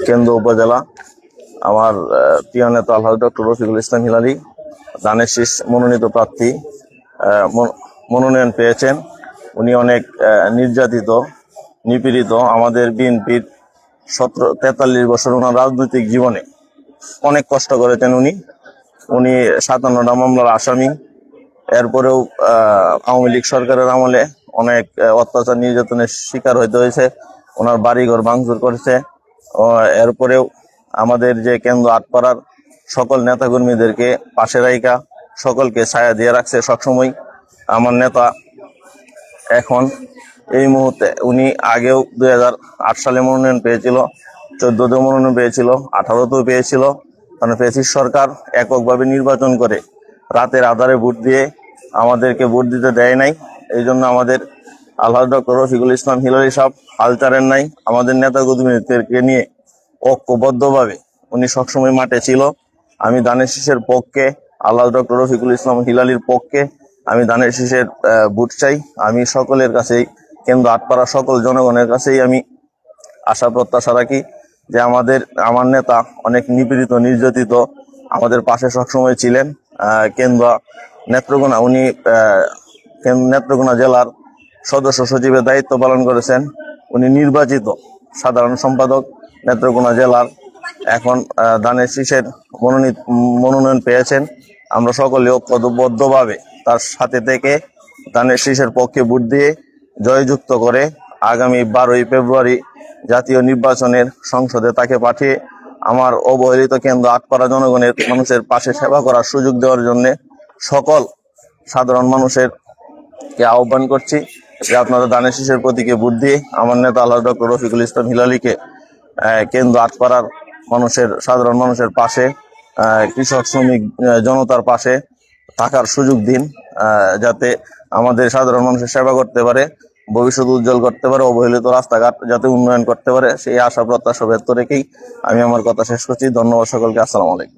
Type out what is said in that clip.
কেন্দ্র উপজেলা। আমার প্রিয় নেতা আলহাজ ডক্টর রফিকুল ইসলাম হিলালী ধানের শীষ মনোনীত প্রার্থী মনোনয়ন পেয়েছেন। উনি অনেক নির্যাতিত, নিপীড়িত। আমাদের বিএনপির 43 বছর ওনার রাজনৈতিক জীবনে অনেক কষ্ট করেছেন উনি। 57টা মামলার আসামি। এরপরেও আওয়ামী লীগ সরকারের আমলে অনেক অত্যাচার নির্যাতনের শিকার হইতে হয়েছে। ওনার বাড়িঘর ভাঙচুর করেছে। এরপরেও আমাদের যে কেন্দ্র আটপাড়ার সকল নেতাকর্মীদেরকে পাশে রাইখা সকলকে ছায়া দিয়ে রাখছে সবসময় আমার নেতা। এখন এই মুহূর্তে উনি আগেও 2008 সালে মনোনয়ন পেয়েছিল, 14তে মনোনয়ন পেয়েছিল, 18তেও পেয়েছিল। কারণ ফ্যাসিস্ট সরকার এককভাবে নির্বাচন করে রাতের আধারে ভোট দিয়ে আমাদেরকে ভোট দিতে দেয় নাই। এই জন্য আমাদের আলহাজ ডক্টর রফিকুল ইসলাম হিলালী সাহেব হাল ছাড়েন নাই। আমাদের নেতা কর্মীদেরকে নিয়ে ঐক্যবদ্ধভাবে উনি সবসময় মাঠে ছিল। আমি ধানের শীষের পক্ষে, আলহাজ ডক্টর রফিকুল ইসলাম হিলালীর পক্ষে আমি ধানের শীষের ভোট চাই। আমি সকলের কাছেই, কেন্দ্র আটপাড়া সকল জনগণের কাছেই আমি আশা প্রত্যাশা রাখি যে আমার নেতা অনেক নিপীড়িত, নির্যাতিত, আমাদের পাশে সবসময় ছিলেন। কেন্দ্র নেত্রকোনা, উনি নেত্রকোনা জেলার সদস্য সচিবের দায়িত্ব পালন করেছেন। উনি নির্বাচিত সাধারণ সম্পাদক নেত্রকোনা জেলার। এখন ধানের শীষের মনোনয়ন পেয়েছেন। আমরা সকলে ঐক্যবদ্ধভাবে তার সাথে থেকে ধানের শীষের পক্ষে ভোট দিয়ে জয়যুক্ত করে আগামী 12ই ফেব্রুয়ারি জাতীয় নির্বাচনের সংসদে তাকে পাঠিয়ে আমার অবহেলিত কেন্দ্র আটপাড়া জনগণের মানুষের পাশে সেবা করার সুযোগ দেওয়ার জন্য সকল সাধারণ মানুষের কে আহ্বান করছি যে আপনারা ধানের শীষের প্রতীকে ভোট দিয়ে আমার নেতা আলহাজ ডক্টর রফিকুল ইসলাম হিলালীকে কেন্দ্র আটপাড়ার সাধারণ মানুষের পাশে, কৃষক শ্রমিক জনতার পাশে থাকার সুযোগ দিন, যাতে আমাদের সাধারণ মানুষের সেবা করতে পারে, ভবিষ্যৎ উজ্জ্বল করতে পারে, অবহেলিত রাস্তাঘাট যাতে উন্নয়ন করতে পারে, সেই আশা প্রত্যাশা ব্যক্ত রেখেই আমি আমার কথা শেষ করছি। ধন্যবাদ সকলকে। আসসালামু আলাইকুম।